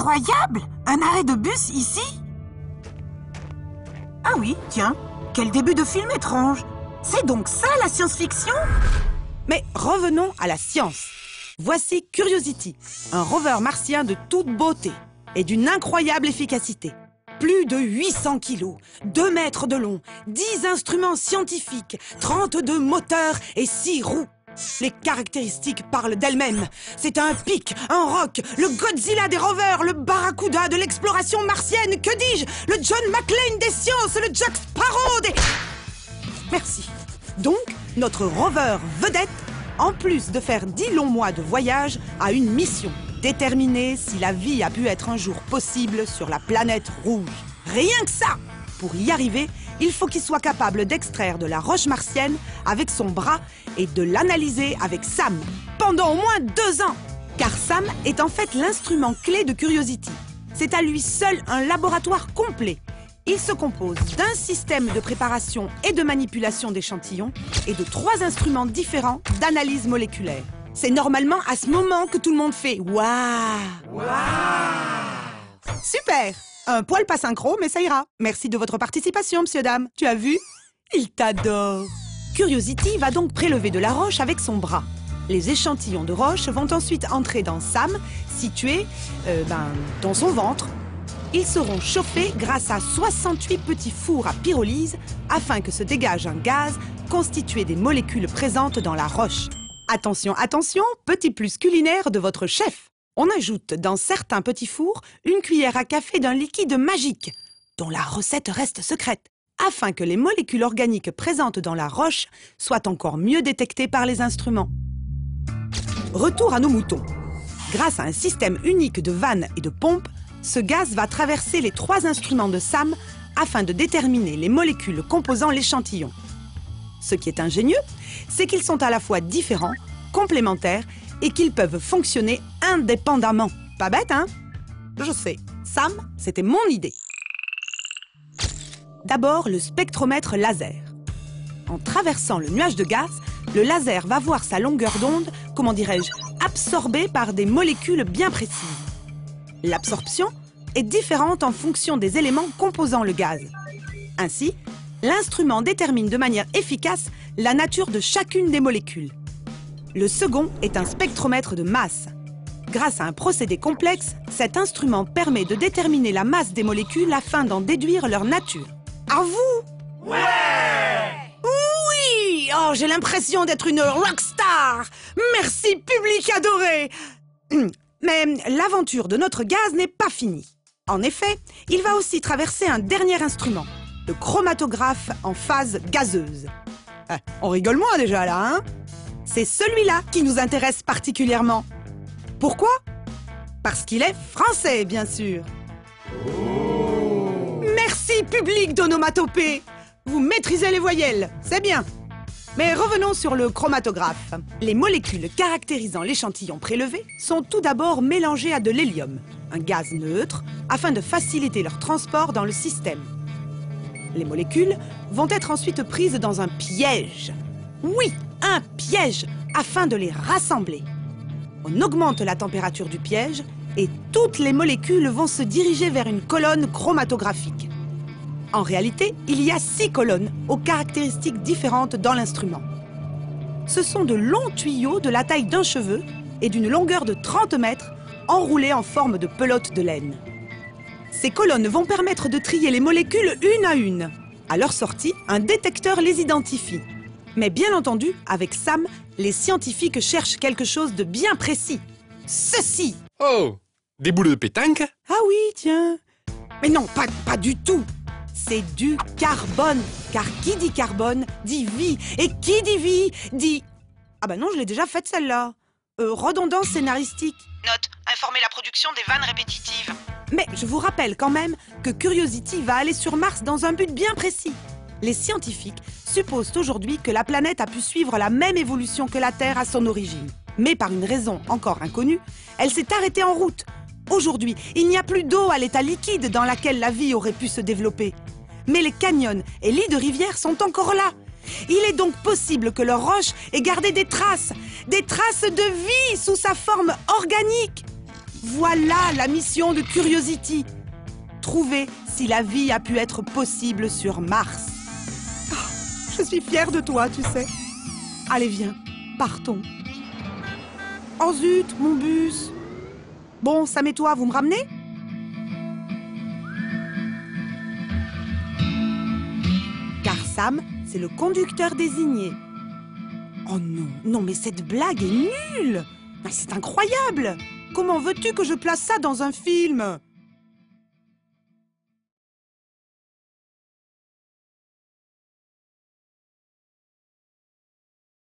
Incroyable! Un arrêt de bus ici? Ah oui, tiens, quel début de film étrange! C'est donc ça la science-fiction? Mais revenons à la science. Voici Curiosity, un rover martien de toute beauté et d'une incroyable efficacité. Plus de 800 kilos, 2 mètres de long, 10 instruments scientifiques, 32 moteurs et 6 roues. Les caractéristiques parlent d'elles-mêmes. C'est un pic, un rock, le Godzilla des rovers, le Barracuda de l'exploration martienne, que dis-je, le John McClane des sciences, le Jack Sparrow des... Merci. Donc, notre rover vedette, en plus de faire 10 longs mois de voyage, a une mission. Déterminer si la vie a pu être un jour possible sur la planète rouge. Rien que ça! Pour y arriver, il faut qu'il soit capable d'extraire de la roche martienne avec son bras et de l'analyser avec Sam, pendant au moins 2 ans. Car Sam est en fait l'instrument clé de Curiosity. C'est à lui seul un laboratoire complet. Il se compose d'un système de préparation et de manipulation d'échantillons et de 3 instruments différents d'analyse moléculaire. C'est normalement à ce moment que tout le monde fait « Waouh !» Super! Un poil pas synchro, mais ça ira. Merci de votre participation, monsieur, dame. Tu as vu? Il t'adore. Curiosity va donc prélever de la roche avec son bras. Les échantillons de roche vont ensuite entrer dans Sam, situé dans son ventre. Ils seront chauffés grâce à 68 petits fours à pyrolyse afin que se dégage un gaz constitué des molécules présentes dans la roche. Attention, attention, petit plus culinaire de votre chef. On ajoute dans certains petits fours une cuillère à café d'un liquide magique, dont la recette reste secrète, afin que les molécules organiques présentes dans la roche soient encore mieux détectées par les instruments. Retour à nos moutons. Grâce à un système unique de vannes et de pompes, ce gaz va traverser les 3 instruments de Sam afin de déterminer les molécules composant l'échantillon. Ce qui est ingénieux, c'est qu'ils sont à la fois différents, complémentaires et qu'ils peuvent fonctionner indépendamment. Pas bête, hein? Je sais, Sam, c'était mon idée. D'abord, le spectromètre laser. En traversant le nuage de gaz, le laser va voir sa longueur d'onde, comment dirais-je, absorbée par des molécules bien précises. L'absorption est différente en fonction des éléments composant le gaz. Ainsi, l'instrument détermine de manière efficace la nature de chacune des molécules. Le second est un spectromètre de masse. Grâce à un procédé complexe, cet instrument permet de déterminer la masse des molécules afin d'en déduire leur nature. À vous? Ouais! Oui! Oh, j'ai l'impression d'être une rockstar! Merci, public adoré! Mais l'aventure de notre gaz n'est pas finie. En effet, il va aussi traverser un dernier instrument, le chromatographe en phase gazeuse. On rigole moins déjà là, hein? C'est celui-là qui nous intéresse particulièrement. Pourquoi? Parce qu'il est français, bien sûr. Oh. Merci, public d'onomatopée. Vous maîtrisez les voyelles, c'est bien. Mais revenons sur le chromatographe. Les molécules caractérisant l'échantillon prélevé sont tout d'abord mélangées à de l'hélium, un gaz neutre, afin de faciliter leur transport dans le système. Les molécules vont être ensuite prises dans un piège. Oui, un piège, afin de les rassembler. On augmente la température du piège et toutes les molécules vont se diriger vers une colonne chromatographique. En réalité, il y a 6 colonnes aux caractéristiques différentes dans l'instrument. Ce sont de longs tuyaux de la taille d'un cheveu et d'une longueur de 30 mètres enroulés en forme de pelote de laine. Ces colonnes vont permettre de trier les molécules une à une. À leur sortie, un détecteur les identifie. Mais bien entendu, avec Sam, les scientifiques cherchent quelque chose de bien précis. Ceci! Oh! Des boules de pétanque? Ah oui, tiens! Mais non, pas du tout! C'est du carbone, car qui dit carbone dit vie, et qui dit vie dit... Ah bah non, je l'ai déjà faite celle-là. Redondance scénaristique. Note, informer la production des vannes répétitives. Mais je vous rappelle quand même que Curiosity va aller sur Mars dans un but bien précis. Les scientifiques supposent aujourd'hui que la planète a pu suivre la même évolution que la Terre à son origine. Mais par une raison encore inconnue, elle s'est arrêtée en route. Aujourd'hui, il n'y a plus d'eau à l'état liquide dans laquelle la vie aurait pu se développer. Mais les canyons et lits de rivière sont encore là. Il est donc possible que leur roche ait gardé des traces de vie sous sa forme organique. Voilà la mission de Curiosity. Trouver si la vie a pu être possible sur Mars. Oh, je suis fière de toi, tu sais. Allez, viens, partons. Oh zut, mon bus. Bon, Sam et toi, vous me ramenez? Car Sam, c'est le conducteur désigné. Oh non, non, mais cette blague est nulle. Mais c'est incroyable. Comment veux-tu que je place ça dans un film?